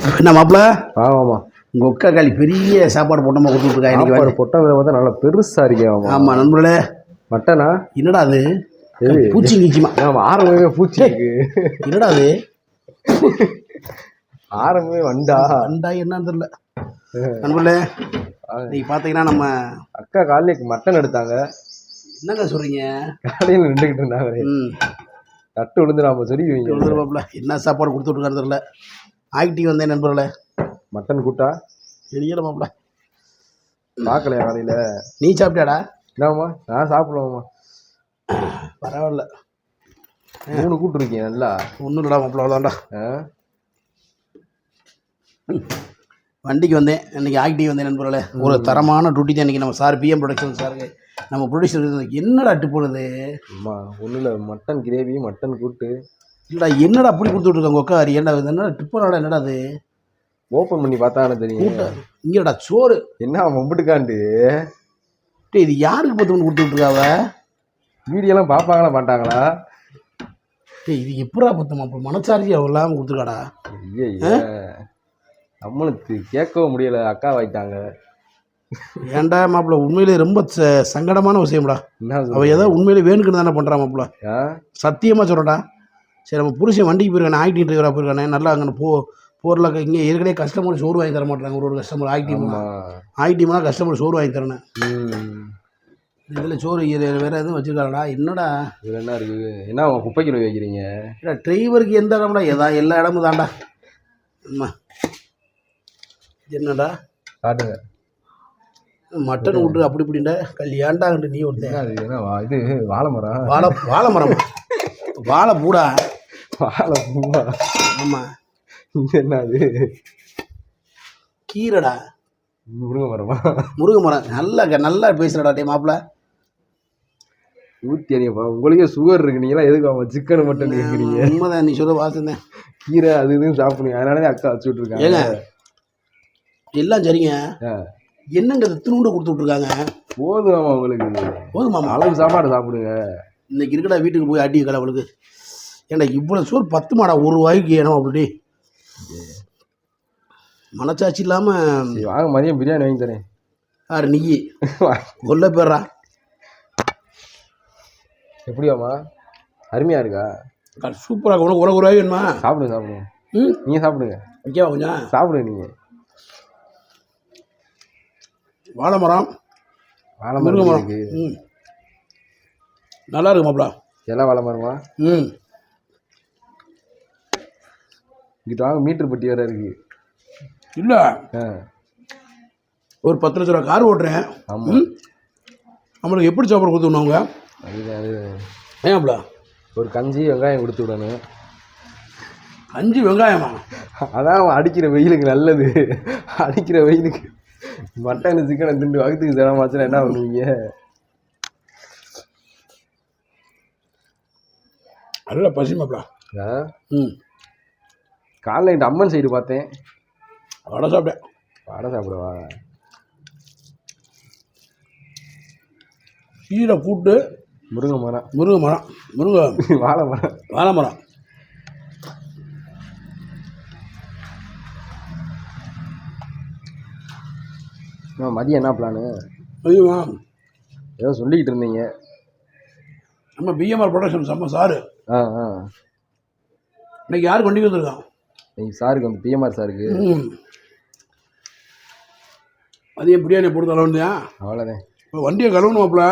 என்ன மாப்பிள்ள? ஆமாம்மா. உங்கள் ஒக்கா காலி பெரிய சாப்பாடு போட்டோமா கொடுத்துட்ருக்கா இன்னைக்கு. சாப்பாடு போட்டதை பார்த்தா நல்லா பெருசாக இருக்கே. ஆமாம் நண்பர்களே. மட்டனா? என்னடா அது? எது பூச்சி நீச்சிமா? ஆரம்பமே பூச்சி இருக்கு. என்னடா அது? ஆரம்பமே வண்டா என்னன்னு தெரியல நண்பர்களே. இன்னைக்கு பார்த்தீங்கன்னா நம்ம அக்கா காலையில மட்டன் எடுத்தாங்க. என்னங்க சொல்கிறீங்க? காலையில் நின்றுக்கிட்டு இருந்தாங்க. தட்டு விழுந்து நாம சொல்லிக்குவீங்க. என்ன சாப்பாடு கொடுத்துட்ருக்காரு தெரியல. ஆக்டிவ் வந்தேன் நண்பர்களே. மட்டன் கூட்டா தெரியல மாப்பிள்ள. பார்க்கலையா காலையில்? நீ சாப்பிட்டியாடா? என்னம்மா நான் சாப்பிடுவோம்மா. பரவாயில்ல. 3 கூட்டு இருக்கீங்க நல்லா. ஒன்றும் இல்லடா மாப்பிள்ள, அவ்வளோதான்டா. வண்டிக்கு வந்தேன் இன்னைக்கு. ஆக்டிவ் வந்தேன் நண்பர்களே. ஒரு தரமான டியூட்டி தான் இன்றைக்கி நம்ம சார் பிஎம் ப்ரொடக்ஷன் சாருக்கு நம்ம ப்ரொடியூசர். என்னடா அட்டு போடுது? அம்மா ஒன்றும் இல்லை, மட்டன் கிரேவி மட்டன் கூட்டு. இல்லைடா என்னடா அப்படி கொடுத்துட்ருக்காங்க உட்காரு. ஏன்டா என்னடா டிப்பனோட என்னடா அது? ஓப்பன் பண்ணி பார்த்தா எனக்கு தெரியும். இங்கடா சோறு என்ன மம்பிட்டுக்காண்டு. இது யாருக்கு பார்த்து கொடுத்துட்ருக்காவ? வீடியோலாம் பார்ப்பாங்களா மாட்டாங்களா? இது எப்படா பத்துமா? இப்போ மனசாட்சி அவள் இல்லாமல் கொடுத்துருக்காடா. ஐயா நம்மளுக்கு கேட்கவும் முடியலை, அக்கா வாயிட்டாங்க. ஏன்டா மாப்பிள்ள உண்மையிலே ரொம்ப சங்கடமான விஷயம்டா. அவள் ஏதோ உண்மையிலே வேணுக்குன்னு தானே பண்ணுறான் மாப்பிள்ள. சத்தியமாக சொல்கிறடா. சரி நம்ம புருஷன் வண்டிக்கு போயிருக்கானே, ஆக்டிங் டிரைவராக போயிருக்கானே, நல்லா அங்கே போரில் இங்கே ஏற்கனவே கஸ்டமர் சோறு வாங்கி தர மாட்டாங்க. ஒரு கஸ்டமர் ஆக்டிவ்னா கஸ்டமர் சோறு வாங்கி தரேன். இதில் சோறு வேறு எதுவும் வச்சுருக்காங்கடா. என்னடா இதில் என்ன இருக்குது? என்ன அவங்க குப்பைக்கு வைக்கிறீங்க? இல்லை டிரைவருக்கு எந்த இடம்டா? எல்லா இடமும் தான்டா. ஆமாம். என்னடா காட்டுங்க. மட்டன் விட்டு அப்படி இப்படின்டா கல்யாண்டாங்கட்டு நீ ஒருத்தன். இது வாழை மரம். வாழை மரம் வாழை பூடா. வாழை பூவா? ஆமாம். என்ன அது? கீரைடா. முருங்கை மரமா? முருங்கை மரம். நல்லா பேசுகிறடா டே மாப்பிள்ள. ஊற்றி அணியப்பா. உங்களுக்கே சுகர் இருக்கு, நீங்களாம் எதுக்கு சிக்கன் மட்டன் கேட்குறீங்க? உண்மைதான் நீ சொல்ல வாசந்தேன். கீரை அது இதுன்னு சாப்பிடுங்க. அதனாலே அக்கா வச்சு விட்ருக்காங்க. ஏங்க எல்லாம் சரிங்க. என்னங்க திருண்டு கொடுத்து விட்ருக்காங்க? போதுமாமா உங்களுக்கு? போதுமாமா. அளவு சாப்பாடு சாப்பிடுங்க. இன்னைக்கு இருக்கடா வீட்டுக்கு போய் அடி கடை அவளுக்கு. ஏன்டா இவ்வளோ சோறு 10 மாடா ஒரு வாய்க்கு ஏனோ அப்படி மனச்சாட்சி இல்லாமல். வாங்க மதியம் பிரியாணி வாங்கி தரேன். யார் நீ? கொல்ல பேர்றா. எப்படியாம்மா? அருமையாக இருக்கா? சூப்பராக. உனக்கு ஒரு வாய் வேணுமா? சாப்பிடுங்க. நீங்கள் சாப்பிடுங்க. ஓகேவா? கொஞ்சம் சாப்பிடுங்க நீங்கள். வாழை மரம். முருங்கை மரம். நல்லா இருக்கு மாப்பிளா. எல்லாம் வாழை மரமா? இங்கிட்ட வாங்க, மீட்டர் பட்டி வேறு இருக்குது. இல்லை ஒரு 10 லட்ச ரூபா கார் ஓட்டுறேன். ஆமாம். நம்மளுக்கு எப்படி சாப்பாடு கொடுத்துடணுங்க? அது ஏன்ப்பா? ஒரு கஞ்சி வெங்காயம் கொடுத்து விடணும். கஞ்சி வெங்காயமா? அதான் அடிக்கிற வெயிலுக்கு நல்லது. அடிக்கிற வெயிலுக்கு மட்டன் சிக்கனை திண்டு வகுத்துக்கு சிரமமாச்சுன்னா என்ன பண்ணுவீங்க? நல்ல பசி மாப்பிளா. காலைல என்கிட்ட அம்மன் சைடு பார்த்தேன். வடை சாப்பிட்டேன். வடை சாப்பிடுவா? கீரை கூட்டு. முருங்கை மரம். வாழை மரம். மதியம் என்ன பிளானு? மதியமா ஏதோ சொல்லிக்கிட்டு இருந்தீங்க. நம்ம பிஎம்ஆர் ப்ரொடக்ஷன் செம்ம சாரு. இன்னைக்கு யாருக்கு வண்டி வந்துருக்கான்? இன்னைக்கு சாருக்கு வந்து பிஎம்ஆர் சாருக்கு. மதியம் பிரியாணி போட்டு கலவுண்டியா? அவ்வளோதான். இப்போ வண்டியை கழுவணுமாப்ல.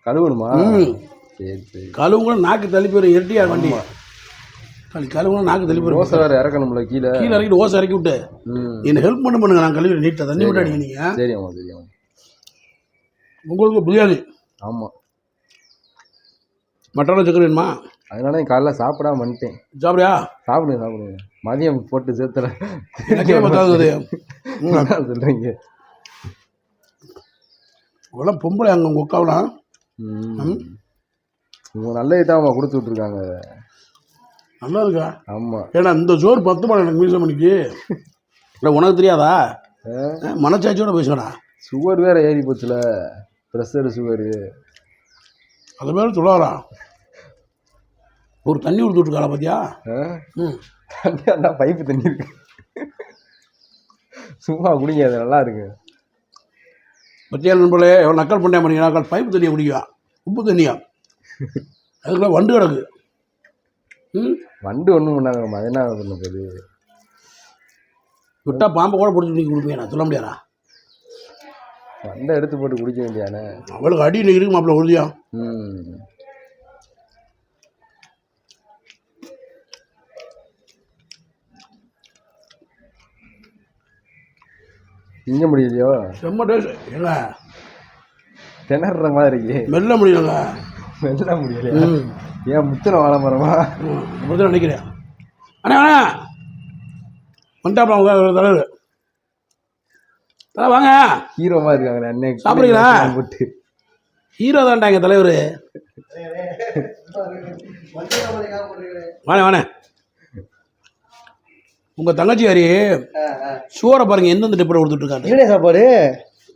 கழுவணுமா? சரி. கழுவுங்க நாக்கு தள்ளி போயிடும். இரட்டியா வண்டி கழுவுங்க நாக்கு தள்ளி போயிடும். ஓசை வேறு இறக்கணும்ல, கீழே இறக்கிட்டு ஓசை இறக்கி விட்டு என்ன ஹெல்ப் பண்ணுங்க. நான் கழுவி நீட்டாக தண்ணி விட்டு அடிங்க நீங்கள். சரி ஆமாம். உங்களுக்கு பிரியாணி? ஆமாம். மட்டன் சிக்கன் வேணுமா? அதனால காலைல சாப்பிடாம வந்துட்டேன். சாப்பிடுங்க. மதியம் போட்டு சேர்த்துல சொல்கிறீங்க. இவ்வளோ பொம்பளை அங்கே உங்கள் உட்காவலாம். நல்ல இதாம்மா கொடுத்து விட்ருக்காங்க. நல்லா இருக்கா? ஆமாம். ஏன்னா இந்த சோறு 10 மாதம் எனக்கு மீச மணிக்கு. இல்லை உனக்கு தெரியாதா? மனச்சாட்சியோட பேசுவேடா. சுகர் வேறு ஏறி போச்சுல, ப்ரெஷரு சுகரு. அது மேலே சொல்லாரா? ஒரு தண்ணி கொடுத்து விட்டுருக்காளா பார்த்தியா? தண்ணி அந்த பைப்பு தண்ணி இருக்கு. சும்மா குடிங்க, அது நல்லா இருக்கு. பத்தியால் நண்பர்களே எவ்வளோ நக்கல் பண்ண மாட்டீங்க. நக்கல் பைப்பு தண்ணியை குடிக்கா, உப்பு தண்ணியா, அதுக்குள்ள வண்டு கிடக்கு. வண்டு ஒன்றும் பண்ணாங்க, அது என்ன பண்ண போகுது? விட்டா பாம்பை கூட பிடிச்சி நீங்கள் கொடுப்பீங்க, நான் சொல்ல முடியாதா? வண்டை எடுத்து போட்டு குடிக்க வேண்டியானே. அவளுக்கு அடி இன்னைக்கு இருக்கு மாப்பிள்ள உறுதியா. திங்க முடியலையோ? செம்ம டேஸ்ட். ஏங்க திணற மாதிரி இருக்கு. மெல்ல முடியலங்க. மெல்ல முடியலையா? ஏன் முத்தின வாழை மரமா? முத்தின நினைக்கிறேன். அண்ணா அண்ணா வந்துட்டாப்பா உங்க தலைவர். வாங்க. ஹீரோ மாதிரி இருக்காங்க அண்ணன். சாப்பிட்றீங்களா? போட்டு ஹீரோ தான்டா எங்கள் தலைவர். வாணே வாணே. உங்கள் தங்கச்சியாரி சோறை பாருங்க எந்தெந்த டிப்பரை கொடுத்துட்டு இருக்காங்க. என்ன சாப்பாடு?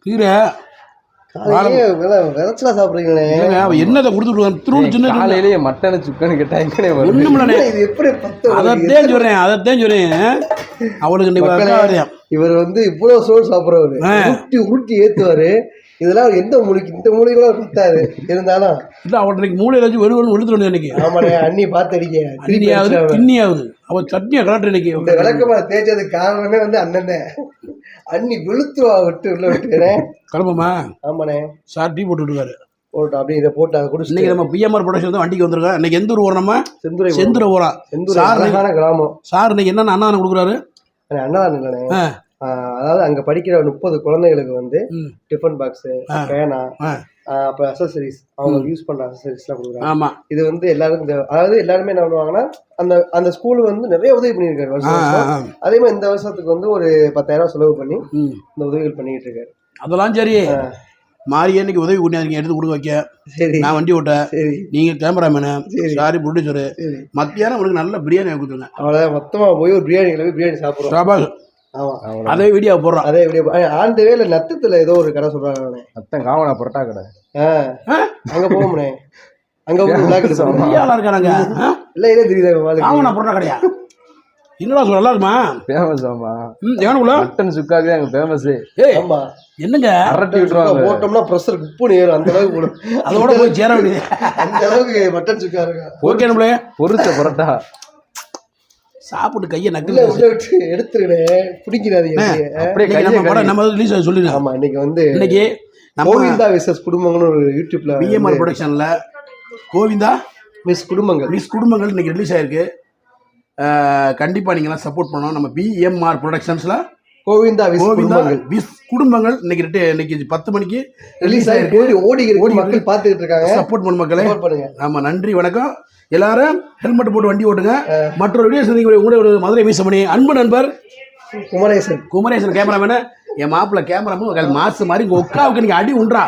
கீரை விதச்சலா சாப்பிட்றீங்களே. அவன் என்னதை கொடுத்துட்டு திரும்ப சின்ன காலையிலேயே மட்டனு சிக்கனு கேட்டா எங்கே ஒண்ணுமில்லண்ணே. இது எப்படி அதைத்தான் சொல்றேன் அவளுக்கு. இவர் வந்து இவ்வளவு சோறு சாப்பிட்றவரு, உருட்டி உருட்டி ஏத்துவாரு. இதெல்லாம் எந்த மூலிக்கு இந்த மூலிகளா பத்தாது. இருந்தாலும் இல்ல அவள் இன்னைக்கு மூளையில வச்சு வெறும் வெளுத்துட்டு இன்னைக்கு. ஆமாண்ணே, அண்ணி பார்த்து அடிக்க கிண்ணியாவது அவள் சட்னியை கலட்டு இன்னைக்கு. இந்த விளக்கமா தேய்ச்சதுக்கு காரணமே வந்து அண்ணன். அண்ணி வெளுத்துவா விட்டு உள்ள விட்டுக்கிறேன். கிளம்புமா? ஆமாண்ணே. சார் டீ போட்டுட்டு இருக்காரு. போட்டு அப்படியே இதை போட்டு அதை குடிச்சு இன்னைக்கு நம்ம பிஎம்ஆர் ப்ரொடக்ஷன் வந்து வண்டிக்கு வந்திருக்கோம். இன்னைக்கு எந்த ஊர் போகிறோம்? நம்ம செந்துரை போகிறோம். செந்தூர் கிராமம். சார் இன்னைக்கு என்னென்ன அண்ணன் கொடுக்குறாரு? அண்ணாதான் இல்லைண்ணே, அதாவது அங்க படிக்கிற 30 குழந்தைகளுக்கு வந்து டிஃபன் பாக்ஸ், பேனா, அப்புறம் அசசரிஸ், அவங்க யூஸ் பண்ற அசசரிஸ்லாம் கொடுக்குறாங்க. ஆமா. இது வந்து எல்லாருக்கும் அதாவது எல்லாருமே என்ன பண்ணுவாங்கன்னா அந்த அந்த ஸ்கூல் வந்து நிறைய உதவி பண்ணியிருக்காரு வருஷம். அதே மாதிரி இந்த வருஷத்துக்கு வந்து ஒரு 10,000 செலவு பண்ணி இந்த உதவிகள் பண்ணிட்டு இருக்காரு. அதெல்லாம் சரி. மாரியே இன்னைக்கு உதவி கூட்டியாருங்க எடுத்து கொடுக்க வைக்க. சரி, நான் வண்டி ஓட்டேன், நீங்க கேமராமேனு, சாரி ப்ரொடியூசரு. மத்தியானம் உங்களுக்கு நல்ல பிரியாணி கொடுத்துருங்க. அவ்வளோதான். மொத்தமா போய் ஒரு பிரியாணி சாப்பிட்றோம். ஆமா, அதே வீடியோ போடுறோம். அதே வீடியோ ஆண்டு வேலை நத்தத்துல ஏதோ ஒரு கடை சொல்றாங்க. நத்தம் காவனா புரோட்டா கடை. அங்க போகும்னே. அங்க இருக்காங்க. இல்ல இதே தெரியுது. காவனா புரோட்டா கடையா? என்னடா சொல்ல நல்லா இருக்குமா? ஃபேமஸ். ஆமா, எவனுக்குள்ள மட்டன் சுக்காக்கு அங்க ஃபேமஸ். ஆமா, என்னங்க அரட்டி விட்டுருவாங்க. போட்டோம்னா ப்ரெஷர் குப்புன்னு ஏறும். அந்த அளவுக்கு போடும். அதோட போய் சேர வேண்டியது. அந்த அளவுக்கு மட்டன் சுக்கா இருக்கு. ஓகே நம்மளே பொரிச்ச புரோட்டா சாப்பிட்டு கையை நக்கல உள்ள விட்டு எடுத்துக்கிட்டேன். பிடிக்கிறாதீங்க. நம்ம ரிலீஸ் ஆகி சொல்லிடுறேன். ஆமா, இன்னைக்கு கோவிந்தா விசஸ் குடும்பங்கள்னு ஒரு யூடியூப்ல பிஎம்ஆர் ப்ரொடக்ஷன்ல கோவிந்தா மிஸ் குடும்பங்கள் இன்னைக்கு ரிலீஸ் ஆயிருக்கு. கண்டிப்பா நீங்களாம் சப்போர்ட் பண்ணணும். நம்ம பிஎம்ஆர் ப்ரொடக்ஷன்ஸ்ல கோவிந்தா விஸ் குடும்பங்கள் இன்னைக்கு 10 மணிக்கு ரிலீஸ் ஆயிருக்கு. ஓடி மக்கள் பார்த்துக்கிட்டு இருக்காங்க. சப்போர்ட் பண்ண மக்களே. ஆமா, நன்றி, வணக்கம். எல்லாரும் ஹெல்மெட் போட்டு வண்டி ஓட்டுங்க. மற்றொரு வீடியோ சந்திக்க உங்களுடைய மதுரை வீசமணி அன்பு நண்பர் குமரேசன் கேமராமேனு. என் மாப்பிள்ள கேமராமேன் மாசு மாதிரி உங்க உட்காவுக்கு நீங்க அடி உண்டா.